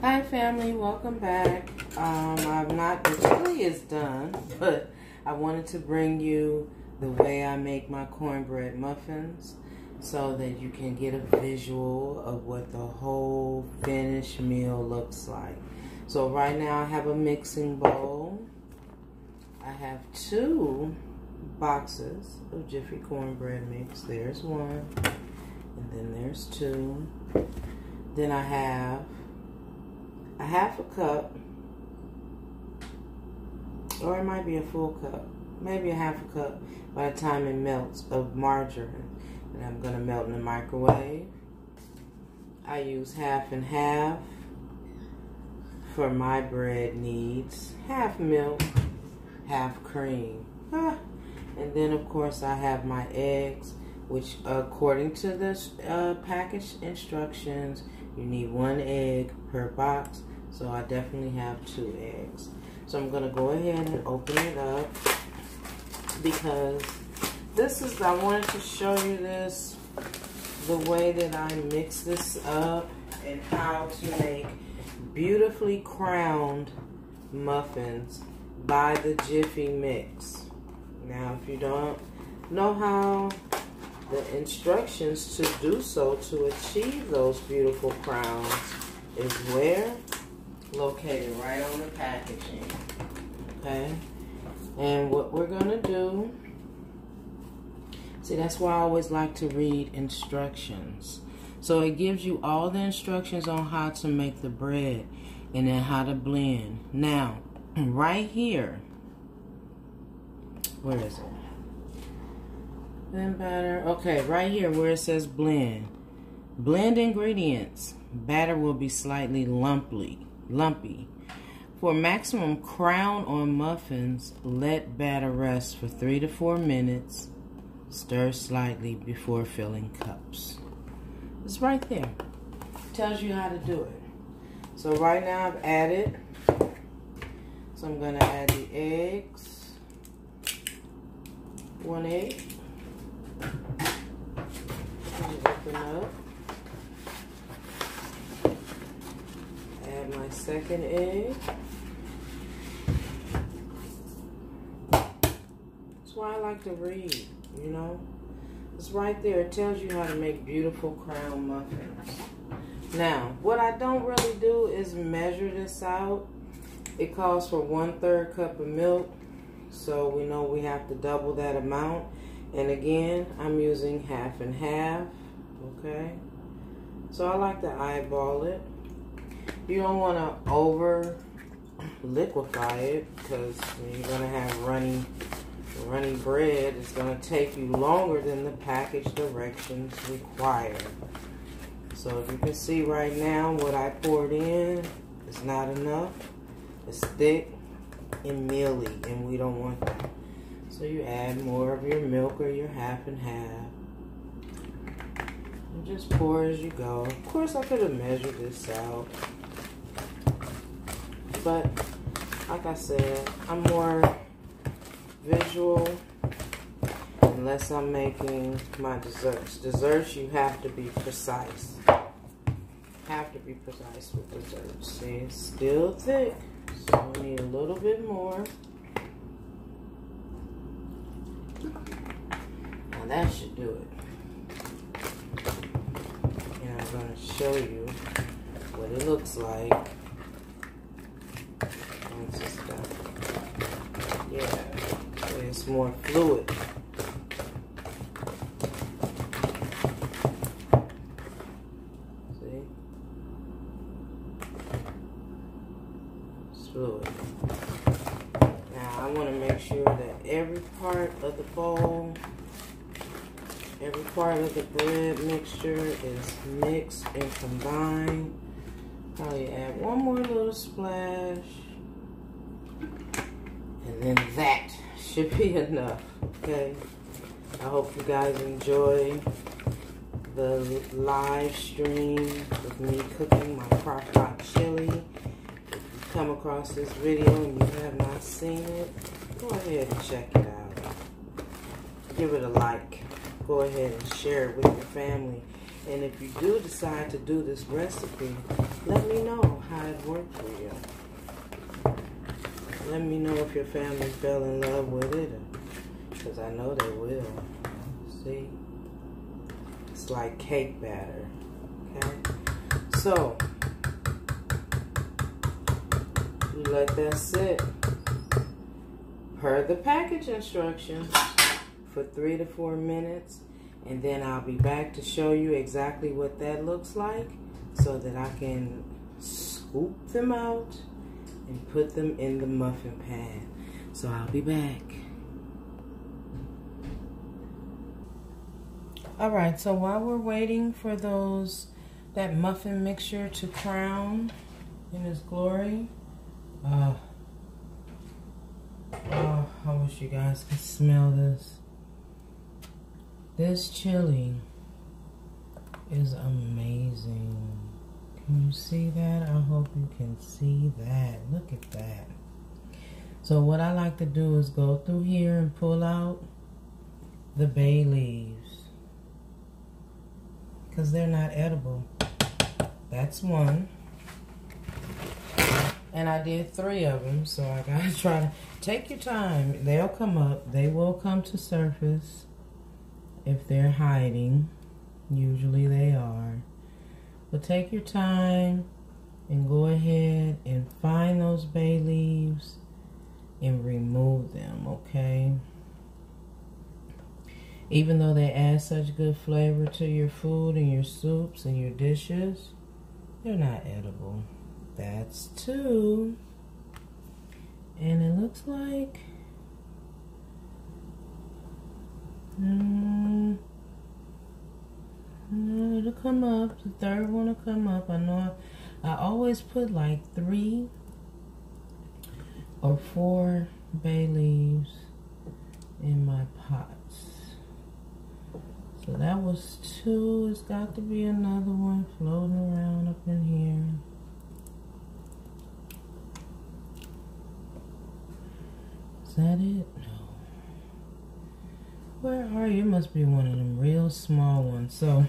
Hi family, welcome back. The chili is done, but I wanted to bring you the way I make my cornbread muffins so that you can get a visual of what the whole finished meal looks like. So right now I have a mixing bowl. I have 2 boxes of Jiffy cornbread mix. There's 1, and then there's 2. Then I have a half a cup, or it might be a full cup, maybe a half a cup by the time it melts, of margarine that I'm going to melt in the microwave. I use half and half for my bread needs, half milk, half cream. And then of course I have my eggs, which according to the package instructions, you need 1 egg per box. So I definitely have 2 eggs. So I'm going to go ahead and open it up because I wanted to show you this, the way that I mix this up and how to make beautifully crowned muffins by the Jiffy mix. Now if you don't know how, the instructions to do so, to achieve those beautiful crowns, is where? Located right on the packaging. Okay? And what we're going to do, see, that's why I always like to read instructions. So it gives you all the instructions on how to make the bread and then how to blend. Now, right here, where is it? Blend batter. Okay, right here where it says blend. Blend ingredients. Batter will be slightly lumpy. For maximum crown on muffins, let batter rest for 3 to 4 minutes. Stir slightly before filling cups. It's right there. Tells you how to do it. So right now I've added. So I'm going to add the eggs. 1 egg. Open up. Add my 2nd egg. That's why I like to read, you know. It's right there. It tells you how to make beautiful crown muffins. Now, what I don't really do is measure this out. It calls for 1/3 cup of milk, so we know we have to double that amount. And again, I'm using half and half, okay? So I like to eyeball it. You don't want to over liquefy it because you're going to have runny bread. It's going to take you longer than the package directions require. So if you can see right now, what I poured in is not enough. It's thick and mealy, and we don't want that. So you add more of your milk or your half and half. And just pour as you go. Of course, I could have measured this out. But, like I said, I'm more visual unless I'm making my desserts. Desserts, you have to be precise. Have to be precise with desserts. See, it's still thick, so we need a little bit more. Now that should do it. And I'm going to show you what it looks like once it's done. Yeah, it's more fluid. See? It's fluid. Now I want to make sure that every part of the bowl, every part of the bread mixture is mixed and combined. Probably add 1 more little splash. And then that should be enough, okay? I hope you guys enjoy the live stream of me cooking my Crock-Pot Chili. If you come across this video and you have not seen it, go ahead and check it out. Give it a like. Go ahead and share it with your family. And if you do decide to do this recipe, let me know how it that worked for you. Let me know if your family fell in love with it, because I know they will. See? It's like cake batter. Okay? So, you let that sit per the package instructions for 3 to 4 minutes, and then I'll be back to show you exactly what that looks like so that I can scoop them out and put them in the muffin pan. So I'll be back. Alright, so while we're waiting for that muffin mixture to crown in its glory, I wish you guys could smell this. This chili is amazing. Can you see that? I hope you can see that. Look at that. So what I like to do is go through here and pull out the bay leaves, because they're not edible. That's one. And I did 3 of them, so I gotta try to take your time. They'll come up. They will come to surface if they're hiding. Usually they are. But take your time and go ahead and find those bay leaves and remove them, okay? Even though they add such good flavor to your food and your soups and your dishes, they're not edible. That's 2. And it looks like no, it'll come up. The 3rd one will come up. I know I always put like 3 or 4 bay leaves in my pots. So that was 2. It's got to be another one floating around up in here. Is that it? No. Where are you? It must be one of them real small ones. So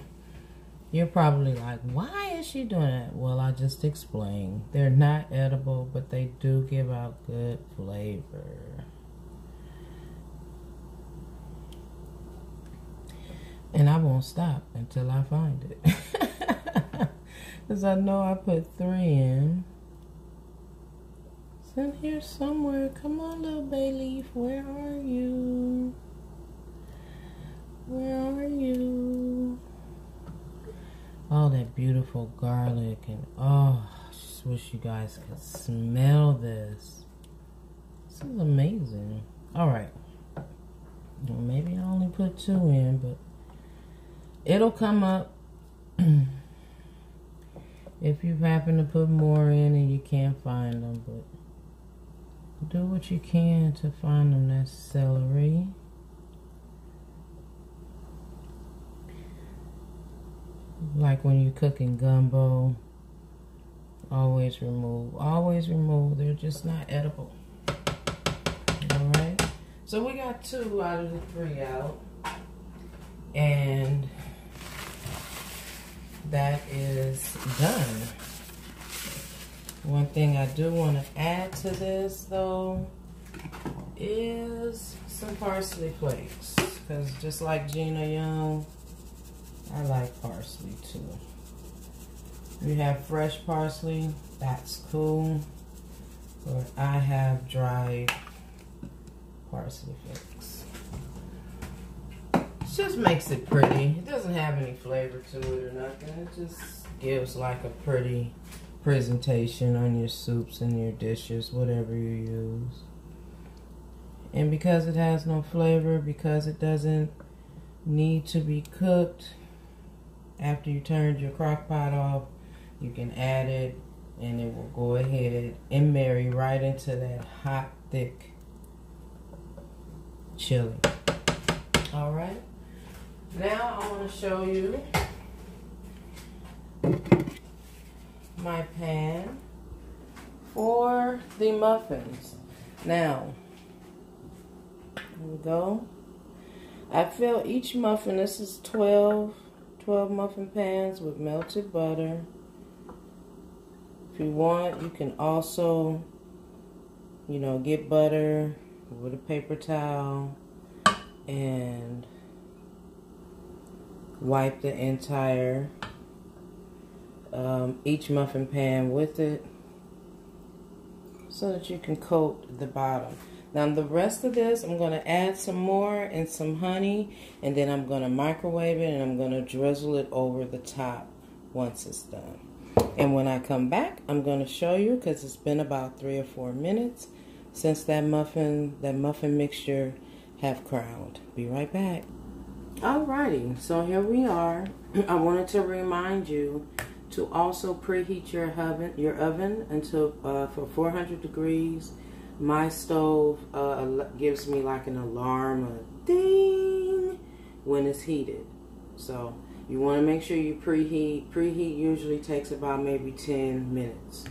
you're probably like, why is she doing that? Well, I just explained. They're not edible, but they do give out good flavor. And I won't stop until I find it. Because I know I put 3 in. It's in here somewhere. Come on, little bay leaf. Where are you? Where are you? All that beautiful garlic. And oh, I just wish you guys could smell this. This is amazing. Alright. Well, maybe I only put 2 in, but it'll come up if you happen to put more in and you can't find them, but do what you can to find them. That's celery. Like when you're cooking gumbo, always remove. Always remove. They're just not edible. Alright? So we got 2 out of the 3 out. And that is done. One thing I do want to add to this though is some parsley flakes, because just like Gina Young, I like parsley too. If you have fresh parsley, that's cool, but I have dried parsley flakes. It just makes it pretty. It doesn't have any flavor to it or nothing. It just gives like a pretty presentation on your soups and your dishes, whatever you use. And because it has no flavor, because it doesn't need to be cooked, after you turned your crock pot off, you can add it and it will go ahead and marry right into that hot, thick chili. Alright, now I want to show you my pan for the muffins. Now, here we go. I fill each muffin, this is 12 muffin pans with melted butter. you want, you can also, you know, get butter with a paper towel and wipe the entire each muffin pan with it so that you can coat the bottom. Now the rest of this, I'm going to add some more and some honey, and then I'm going to microwave it and I'm going to drizzle it over the top once it's done. And when I come back, I'm going to show you, because it's been about 3 or 4 minutes since that muffin mixture have crowned. Be right back. Alrighty, so here we are. I wanted to remind you to also preheat your oven until for 400 degrees. My stove gives me like an alarm, a ding, when it's heated. So you want to make sure you preheat. Preheat usually takes about maybe 10 minutes.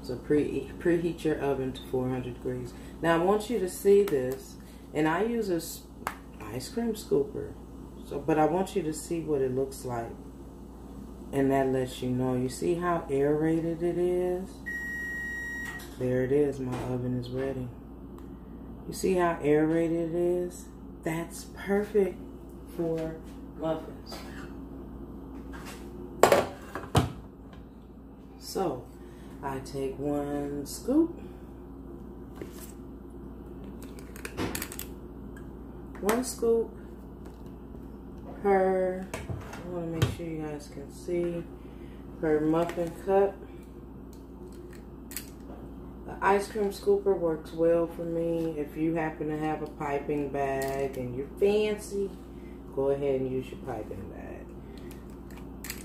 So preheat your oven to 400 degrees. Now I want you to see this, and I use a ice cream scooper. So, but I want you to see what it looks like, and that lets you know. You see how aerated it is? There it is. My oven is ready. You see how aerated it is? That's perfect for muffins. So, I take 1 scoop. 1 scoop per, I want to make sure you guys can see, per muffin cup. The ice cream scooper works well for me. If you happen to have a piping bag and you're fancy, go ahead and use your piping bag.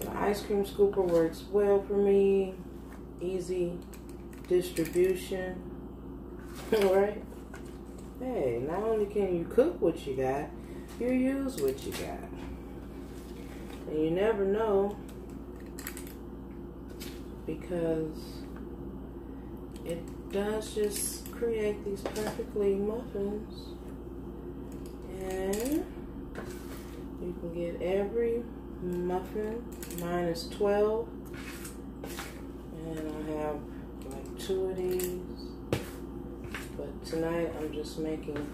The ice cream scooper works well for me. Easy distribution. Right? Hey, not only can you cook what you got, you use what you got. And you never know, because it does just create these perfectly muffins. And you can get every muffin. Mine is 12. And I have like 2 of these. But tonight I'm just making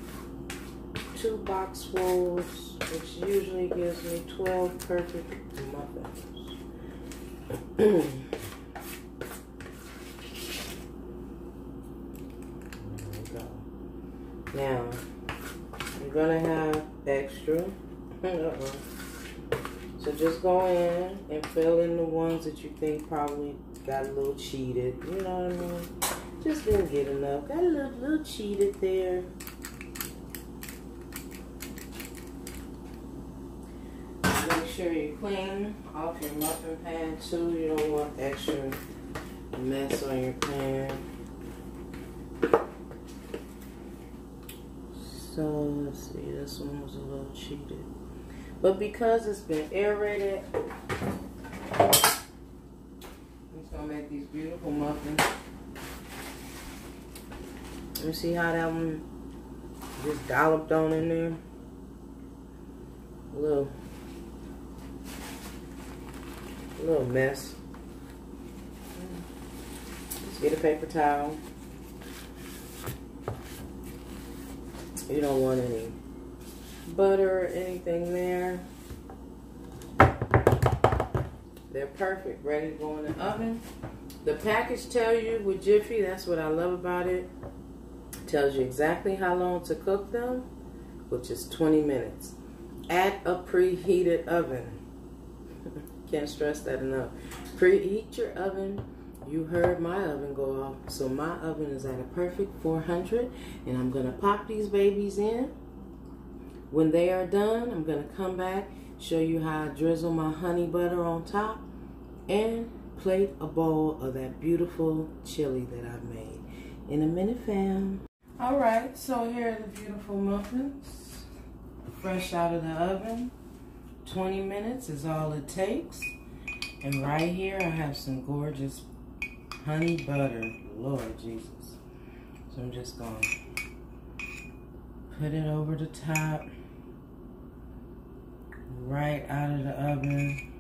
2 boxfuls, which usually gives me 12 perfect muffins. There we go. Now, you're gonna have extra. So just go in and fill in the ones that you think probably got a little cheated. You know what I mean? Just didn't get enough. Got a little cheated there. Make sure you clean off your muffin pan too. You don't want extra mess on your pan. So let's see, this one was a little cheated. But because it's been aerated, it's gonna make these beautiful muffins. Let me see how that one just dolloped on in there. A little mess. Just get a paper towel. You don't want any butter or anything there. They're perfect, ready to go in the oven. The package tells you with Jiffy, that's what I love about it. Tells you exactly how long to cook them, which is 20 minutes. At a preheated oven. Can't stress that enough. Preheat your oven. You heard my oven go off. So my oven is at a perfect 400. And I'm going to pop these babies in. When they are done, I'm going to come back, show you how I drizzle my honey butter on top, and plate a bowl of that beautiful chili that I've made. In a minute, fam. Alright, so here are the beautiful muffins. Fresh out of the oven. 20 minutes is all it takes. And right here I have some gorgeous honey butter. Lord Jesus. So I'm just going to put it over the top. Right out of the oven.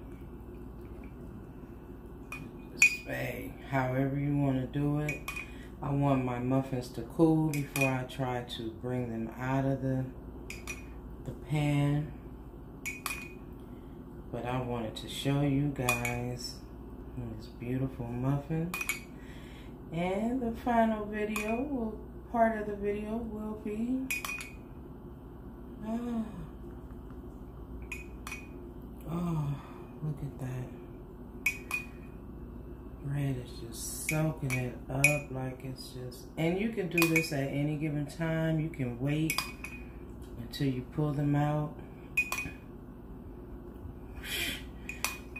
This bag. however you want to do it. I want my muffins to cool before I try to bring them out of the pan. But I wanted to show you guys this beautiful muffin. And the final video, part of the video will be, oh, look at that. Bread is just soaking it up like it's just, and you can do this at any given time. You can wait until you pull them out.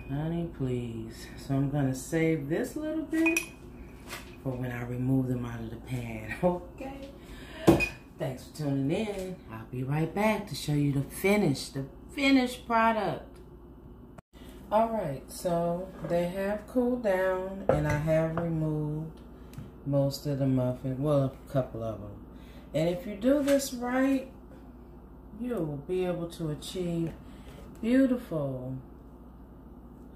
Honey, please. So I'm gonna save this little bit for when I remove them out of the pan. Okay. Thanks for tuning in. I'll be right back to show you the finished product. Alright, so they have cooled down and I have removed most of the muffins. Well, a couple of them. And if you do this right, you'll be able to achieve beautiful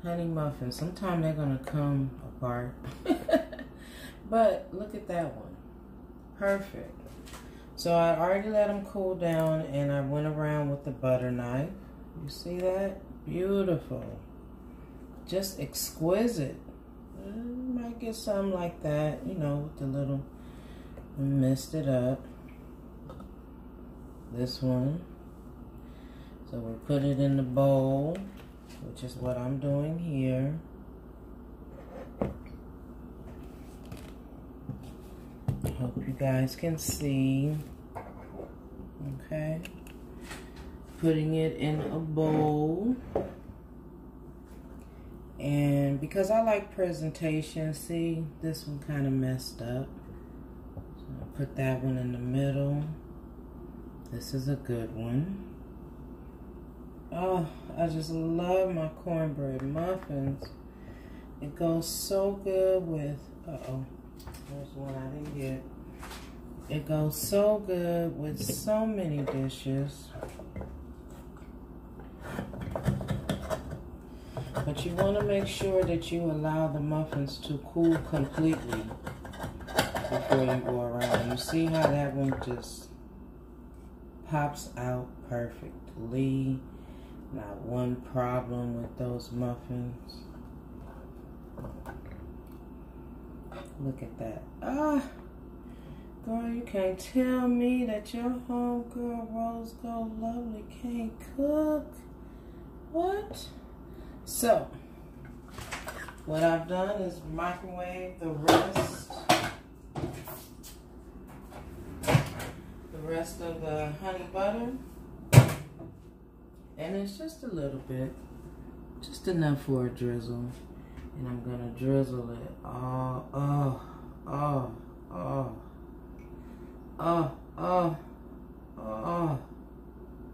honey muffins. Sometimes they're going to come apart. But look at that one. Perfect. So I already let them cool down and I went around with the butter knife. You see that? Beautiful. Just exquisite. You might get something like that, you know, with the little, messed it up. This one. So we put it in the bowl, which is what I'm doing here. Hope you guys can see. Okay. Putting it in a bowl. And because I like presentation, see, this one kind of messed up. So I'll put that one in the middle. This is a good one. Oh, I just love my cornbread muffins. It goes so good with, there's one I didn't get. It goes so good with so many dishes. But you want to make sure that you allow the muffins to cool completely before you go around. You see how that one just pops out perfectly. Not one problem with those muffins. Look at that. Ah, girl, you can't tell me that your homegirl Rose Gold Lovely can't cook. What? So, what I've done is microwave the rest of the honey butter. And it's just a little bit, just enough for a drizzle. And I'm gonna drizzle it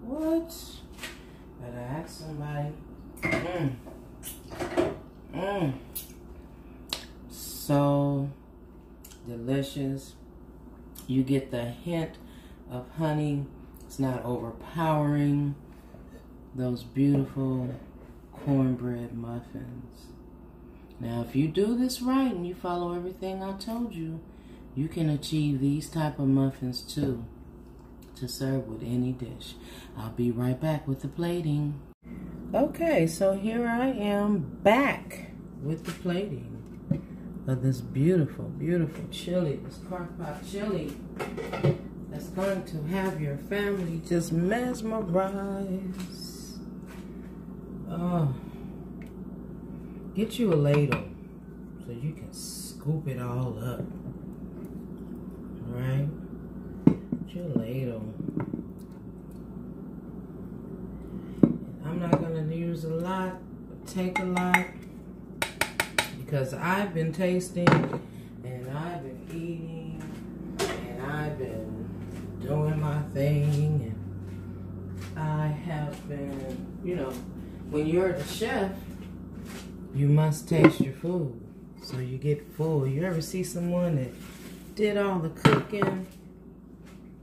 what? Better ask somebody. So delicious. You get the hint of honey. It's not overpowering. Those beautiful cornbread muffins. Now, if you do this right and you follow everything I told you, you can achieve these type of muffins too, to serve with any dish. I'll be right back with the plating. Okay, so here I am back with the plating of this beautiful, beautiful chili, this Crock-Pot Chili that's going to have your family just mesmerized. Oh, get you a ladle so you can scoop it all up. Alright? Get you a ladle. I'm not going to use a lot, take a lot, because I've been tasting and I've been eating and I've been doing my thing, and I have been, you know, when you're the chef, you must taste your food so you get full. You ever see someone that did all the cooking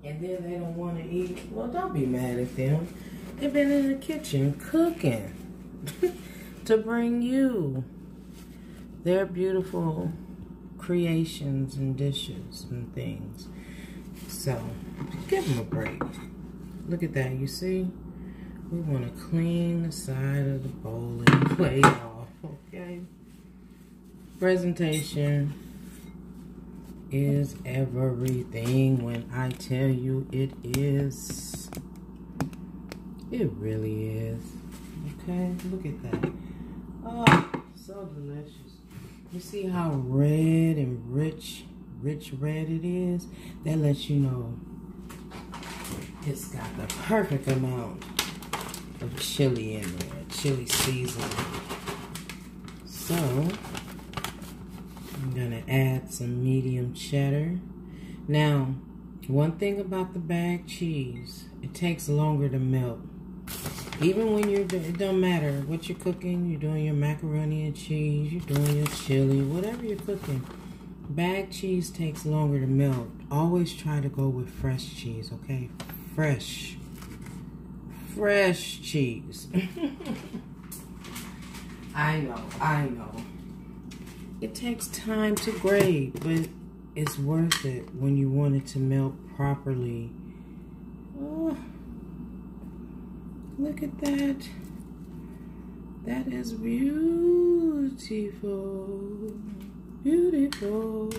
and then they don't want to eat? Well, don't be mad at them. They've been in the kitchen cooking to bring you their beautiful creations and dishes and things. So, give them a break. Look at that, you see? We want to clean the side of the bowl and plate off, okay? Presentation is everything when I tell you it is. It really is. Okay, look at that. Oh, so delicious. You see how red and rich red it is? That lets you know it's got the perfect amount of chili in there, chili seasoning. So, I'm gonna add some medium cheddar. Now, one thing about the bag cheese, it takes longer to melt. Even when you're, it don't matter what you're cooking, you're doing your macaroni and cheese, you're doing your chili, whatever you're cooking, bag cheese takes longer to melt. Always try to go with fresh cheese, okay? Fresh cheese. I know. It takes time to grate, but it's worth it when you want it to melt properly. Oh, look at that. That is beautiful. Beautiful.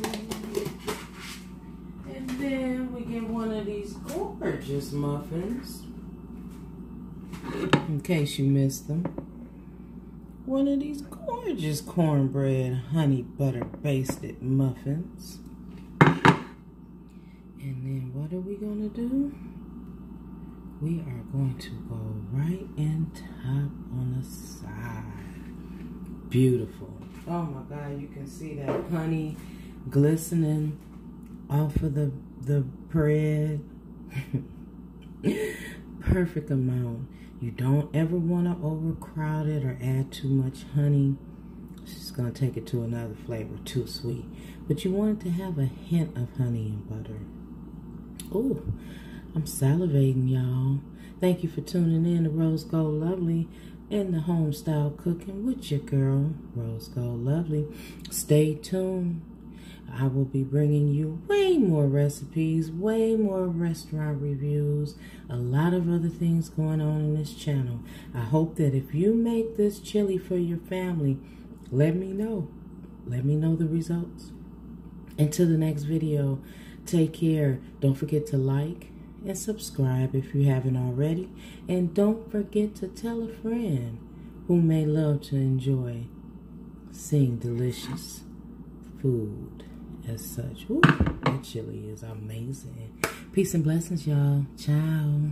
And then we get one of these gorgeous muffins. In case you missed them. One of these gorgeous cornbread honey butter basted muffins. And then what are we gonna do? We are going to go right in top on the side. Beautiful. Oh my God, you can see that honey glistening off of the bread. Perfect amount. You don't ever want to overcrowd it or add too much honey. It's just going to take it to another flavor, too sweet. But you want it to have a hint of honey and butter. Oh, I'm salivating, y'all. Thank you for tuning in to Rose Gold Lovely and the Homestyle Cooking with your girl, Rose Gold Lovely. Stay tuned. I will be bringing you way more recipes, way more restaurant reviews, a lot of other things going on in this channel. I hope that if you make this chili for your family, let me know. Let me know the results. Until the next video, take care. Don't forget to like and subscribe if you haven't already. And don't forget to tell a friend who may love to enjoy seeing delicious food as such. Ooh, that chili is amazing. Peace and blessings, y'all. Ciao.